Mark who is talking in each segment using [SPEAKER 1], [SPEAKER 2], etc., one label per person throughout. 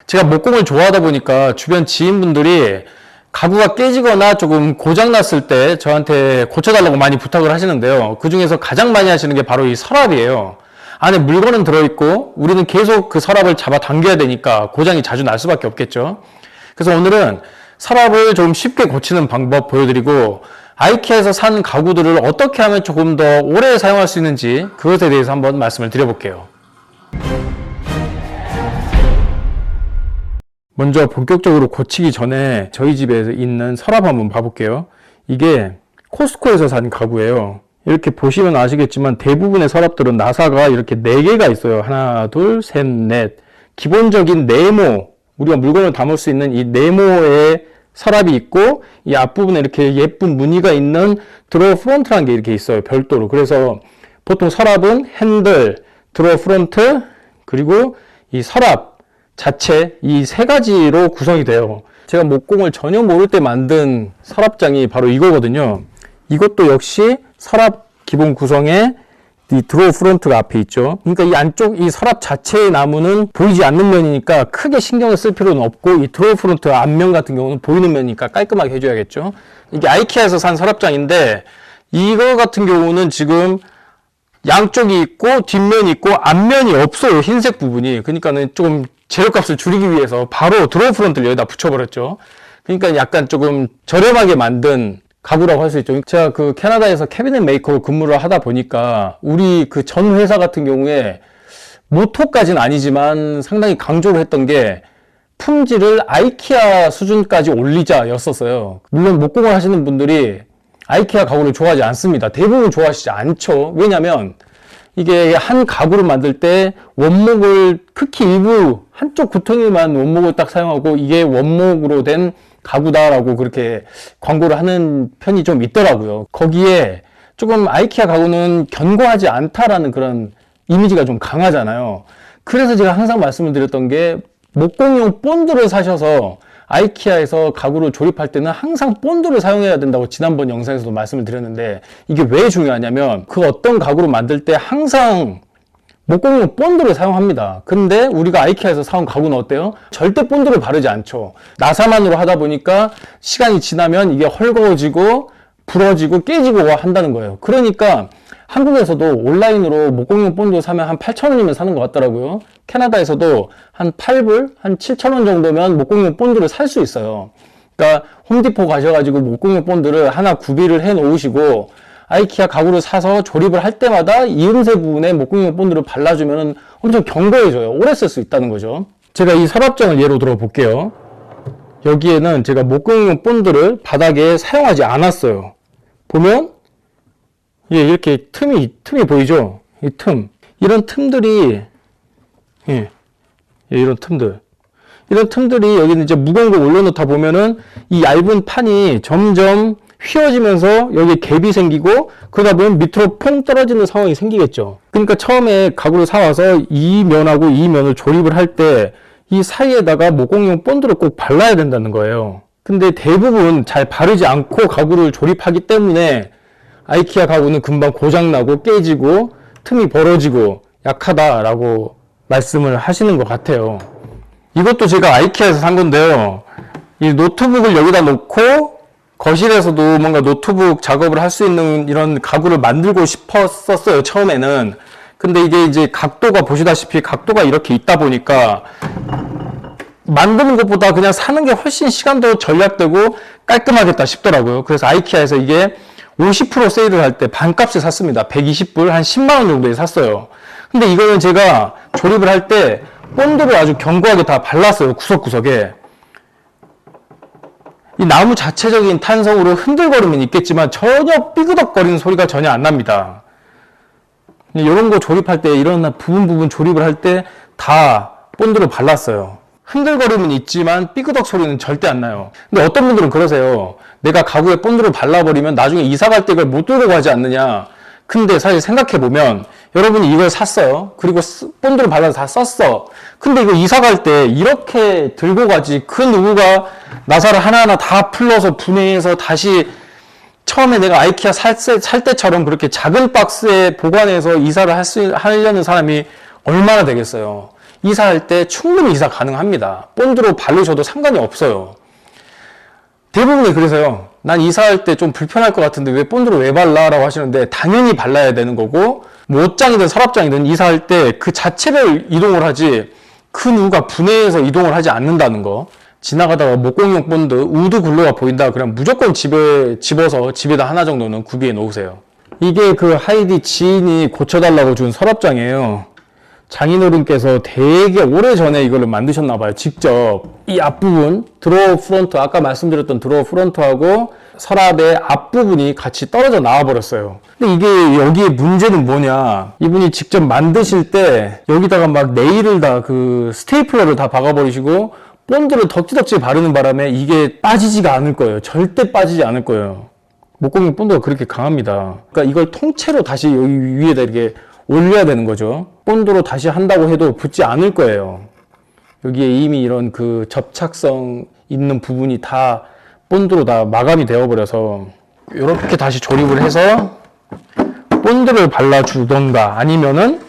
[SPEAKER 1] 제가 목공을 좋아하다 보니까 주변 지인분들이 가구가 깨지거나 조금 고장났을 때 저한테 고쳐달라고 많이 부탁을 하시는데요. 그 중에서 가장 많이 하시는 게 바로 이 서랍이에요. 안에 물건은 들어있고 우리는 계속 그 서랍을 잡아 당겨야 되니까 고장이 자주 날 수밖에 없겠죠. 그래서 오늘은 서랍을 좀 쉽게 고치는 방법 보여드리고 아이케아에서 산 가구들을 어떻게 하면 조금 더 오래 사용할 수 있는지 그것에 대해서 한번 말씀을 드려볼게요. 먼저 본격적으로 고치기 전에 저희 집에 있는 서랍 한번 봐볼게요. 이게 코스트코에서 산 가구예요. 이렇게 보시면 아시겠지만 대부분의 서랍들은 나사가 이렇게 4개가 있어요. 하나, 둘, 셋, 넷. 기본적인 네모, 우리가 물건을 담을 수 있는 이 네모의 서랍이 있고 이 앞부분에 이렇게 예쁜 무늬가 있는 드로어 프론트라는 게 이렇게 있어요. 별도로. 그래서 보통 서랍은 핸들, 드로어 프론트, 그리고 이 서랍 자체 이 3가지로 구성이 돼요. 제가 목공을 전혀 모를 때 만든 서랍장이 바로 이거거든요. 이것도 역시 서랍 기본 구성에 이 드로우 프론트가 앞에 있죠. 그러니까 이 안쪽 이 서랍 자체의 나무는 보이지 않는 면이니까 크게 신경을 쓸 필요는 없고 이 드로우 프론트 앞면 같은 경우는 보이는 면이니까 깔끔하게 해줘야겠죠. 이게 아이케아에서 산 서랍장인데 이거 같은 경우는 지금 양쪽이 있고 뒷면이 있고 앞면이 없어요. 흰색 부분이. 그러니까는 좀 재료값을 줄이기 위해서 바로 드로우 프론트를 여기다 붙여버렸죠. 그러니까 약간 조금 저렴하게 만든 가구라고 할 수 있죠. 제가 그 캐나다에서 캐비넷 메이커로 근무를 하다 보니까 우리 그 전 회사 같은 경우에 모토까지는 아니지만 상당히 강조를 했던 게 품질을 아이케아 수준까지 올리자 였었어요. 물론 목공을 하시는 분들이 아이케아 가구를 좋아하지 않습니다. 대부분 좋아하시지 않죠. 왜냐면 이게 한 가구를 만들 때 원목을 극히 일부 한쪽 구덩이만 원목을 딱 사용하고 이게 원목으로 된 가구다라고 그렇게 광고를 하는 편이 좀 있더라고요. 거기에 조금 아이케아 가구는 견고하지 않다라는 그런 이미지가 좀 강하잖아요. 그래서 제가 항상 말씀을 드렸던 게 목공용 본드를 사셔서 아이케아에서 가구를 조립할 때는 항상 본드를 사용해야 된다고 지난번 영상에서도 말씀을 드렸는데 이게 왜 중요하냐면 그 어떤 가구를 만들 때 항상 목공용 본드를 사용합니다. 근데 우리가 아이케아에서 사온 가구는 어때요? 절대 본드를 바르지 않죠. 나사만으로 하다 보니까 시간이 지나면 이게 헐거워지고 부러지고 깨지고 한다는 거예요. 그러니까 한국에서도 온라인으로 목공용 본드 사면 한 8,000원이면 사는 것 같더라고요. 캐나다에서도 한 8불, 한 7,000원 정도면 목공용 본드를 살 수 있어요. 그러니까 홈디포 가셔가지고 목공용 본드를 하나 구비를 해 놓으시고 아이케아 가구를 사서 조립을 할 때마다 이음새 부분에 목공용 본드를 발라주면 엄청 견고해져요. 오래 쓸 수 있다는 거죠. 제가 이 서랍장을 예로 들어 볼게요. 여기에는 제가 목공용 본드를 바닥에 사용하지 않았어요. 보면 예, 이렇게 틈이 보이죠? 이 틈. 이런 틈들이, 이런 틈들이 여기는 이제 무거운 걸 올려놓다 보면은 이 얇은 판이 점점 휘어지면서 여기에 갭이 생기고 그러다 보면 밑으로 퐁 떨어지는 상황이 생기겠죠. 그러니까 처음에 가구를 사와서 이 면하고 이 면을 조립을 할 때 이 사이에다가 목공용 본드를 꼭 발라야 된다는 거예요. 근데 대부분 잘 바르지 않고 가구를 조립하기 때문에 아이케아 가구는 금방 고장나고 깨지고 틈이 벌어지고 약하다라고 말씀을 하시는 것 같아요. 이것도 제가 아이케아에서 산 건데요. 이 노트북을 여기다 놓고 거실에서도 뭔가 노트북 작업을 할 수 있는 이런 가구를 만들고 싶었었어요, 처음에는. 근데 이게 이제 각도가 보시다시피 각도가 이렇게 있다 보니까 만드는 것보다 그냥 사는 게 훨씬 시간도 절약되고 깔끔하겠다 싶더라고요. 그래서 아이케아에서 이게 50% 세일을 할 때 반값에 샀습니다. 120불, 한 10만원 정도에 샀어요. 근데 이거는 제가 조립을 할 때 본드를 아주 견고하게 다 발랐어요. 구석구석에. 이 나무 자체적인 탄성으로 흔들거리면 있겠지만 전혀 삐그덕거리는 소리가 전혀 안 납니다. 이런 거 조립할 때, 이런 부분 조립을 할 때 다 본드를 발랐어요. 흔들거림은 있지만 삐그덕 소리는 절대 안 나요. 근데 어떤 분들은 그러세요. 내가 가구에 본드를 발라버리면 나중에 이사 갈 때 이걸 못 들고 가지 않느냐. 근데 사실 생각해보면 여러분이 이걸 샀어요. 그리고 본드를 발라서 다 썼어. 근데 이거 이사 갈 때 이렇게 들고 가지. 그 누구가 나사를 하나하나 다 풀러서 분해해서 다시 처음에 내가 아이케아 살 때처럼 그렇게 작은 박스에 보관해서 이사를 하려는 사람이 얼마나 되겠어요. 이사할 때 충분히 이사 가능합니다. 본드로 바르셔도 상관이 없어요. 대부분이 그래서요. 난 이사할 때 좀 불편할 것 같은데 왜 본드로 왜 발라? 라고 하시는데 당연히 발라야 되는 거고, 뭐 옷장이든 서랍장이든 이사할 때 그 자체를 이동을 하지 그 누가 분해해서 이동을 하지 않는다는 거. 지나가다가 목공용 본드, 우드 글루가 보인다 그러면 무조건 집어서 집에다 하나 정도는 구비해 놓으세요. 이게 그 하이디 지인이 고쳐달라고 준 서랍장이에요. 장인어른께서 되게 오래전에 이걸 만드셨나봐요. 직접 이 앞부분 드로어 프론트, 아까 말씀드렸던 드로어 프론트하고 서랍의 앞부분이 같이 떨어져 나와 버렸어요. 근데 이게 여기에 문제는 뭐냐, 이분이 직접 만드실 때 여기다가 막 네일을 다 그 스테이플러를 다 박아버리시고 본드를 덕지덕지 바르는 바람에 이게 빠지지가 않을 거예요. 절대 빠지지 않을 거예요. 목공용 본드가 그렇게 강합니다. 그러니까 이걸 통째로 다시 여기 위에다 이렇게 올려야 되는 거죠. 본드로 다시 한다고 해도 붙지 않을 거예요. 여기에 이미 이런 그 접착성 있는 부분이 다 본드로 다 마감이 되어버려서 이렇게 다시 조립을 해서 본드를 발라주던가 아니면은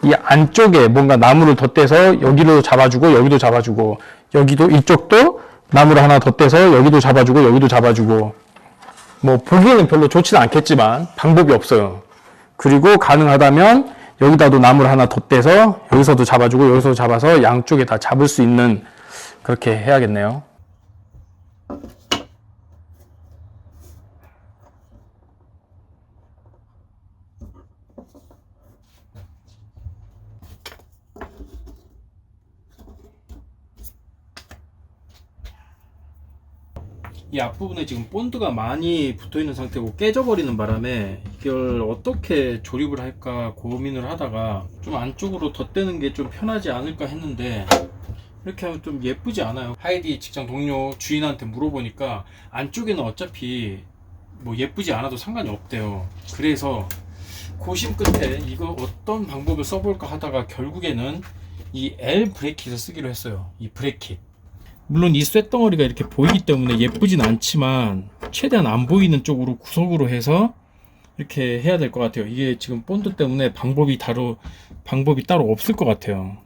[SPEAKER 1] 이 안쪽에 뭔가 나무를 덧대서 여기로 잡아주고 여기도 잡아주고 여기도 이쪽도 나무를 하나 덧대서 여기도 잡아주고 여기도 잡아주고, 뭐 보기에는 별로 좋지는 않겠지만 방법이 없어요. 그리고 가능하다면 여기다도 나무를 하나 덧대서 여기서도 잡아주고 여기서도 잡아서 양쪽에 다 잡을 수 있는, 그렇게 해야겠네요. 이 앞부분에 지금 본드가 많이 붙어있는 상태고 깨져버리는 바람에 이걸 어떻게 조립을 할까 고민을 하다가 좀 안쪽으로 덧대는 게 좀 편하지 않을까 했는데 이렇게 하면 좀 예쁘지 않아요. 하이디 직장 동료 주인한테 물어보니까 안쪽에는 어차피 뭐 예쁘지 않아도 상관이 없대요. 그래서 고심 끝에 이거 어떤 방법을 써볼까 하다가 결국에는 이 L 브레킷을 쓰기로 했어요. 이 브레킷, 물론 이 쇳덩어리가 이렇게 보이기 때문에 예쁘진 않지만 최대한 안 보이는 쪽으로 구석으로 해서 이렇게 해야 될 것 같아요. 이게 지금 본드 때문에 방법이 따로 없을 것 같아요.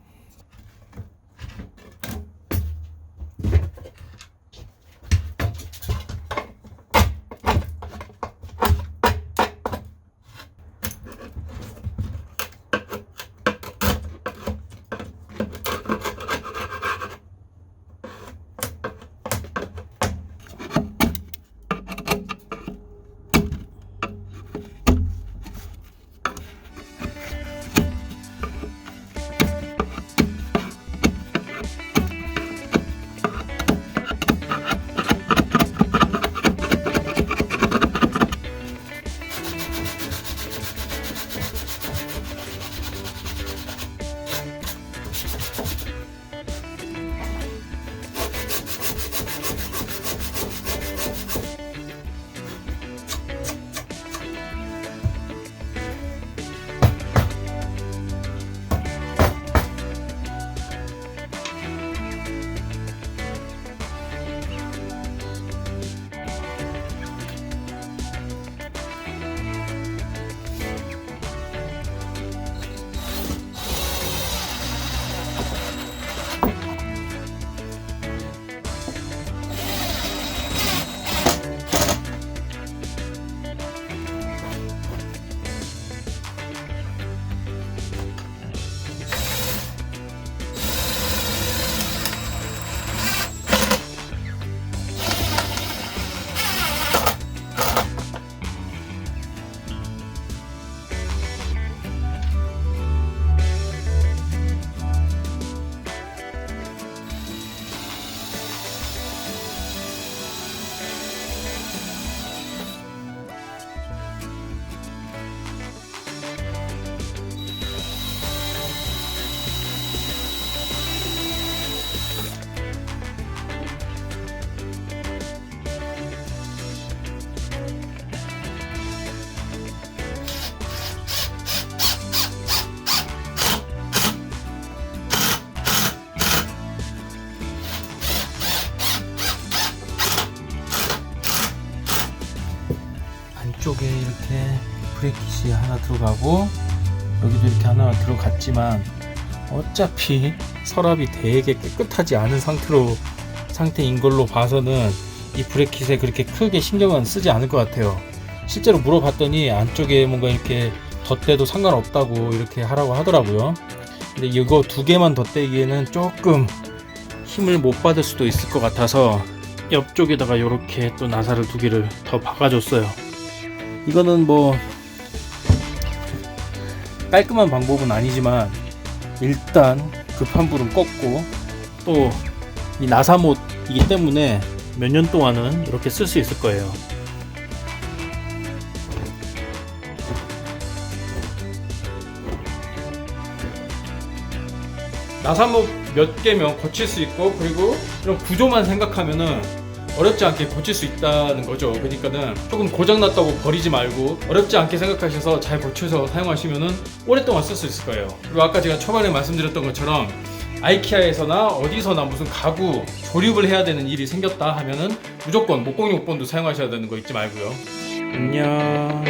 [SPEAKER 1] 안쪽에 이렇게 브레킷이 하나 들어가고 여기도 이렇게 하나 들어갔지만 어차피 서랍이 되게 깨끗하지 않은 상태인 걸로 봐서는 이 브레킷에 그렇게 크게 신경은 쓰지 않을 것 같아요. 실제로 물어봤더니 안쪽에 뭔가 이렇게 덧대도 상관없다고 이렇게 하라고 하더라고요. 근데 이거 두 개만 덧대기에는 조금 힘을 못 받을 수도 있을 것 같아서 옆쪽에다가 이렇게 또 나사를 두 개를 더 박아줬어요. 이거는 뭐 깔끔한 방법은 아니지만 일단 급한 불은 껐고, 또 이 나사못이기 때문에 몇 년 동안은 이렇게 쓸 수 있을 거예요. 나사못 몇 개면 고칠 수 있고, 그리고 이런 구조만 생각하면은 어렵지 않게 고칠 수 있다는 거죠. 그러니까는 조금 고장났다고 버리지 말고 어렵지 않게 생각하셔서 잘 고쳐서 사용하시면은 오랫동안 쓸 수 있을 거예요. 그리고 아까 제가 초반에 말씀드렸던 것처럼 아이키아에서나 어디서나 무슨 가구 조립을 해야 되는 일이 생겼다 하면은 무조건 목공용본도 사용하셔야 되는 거 잊지 말고요. 안녕.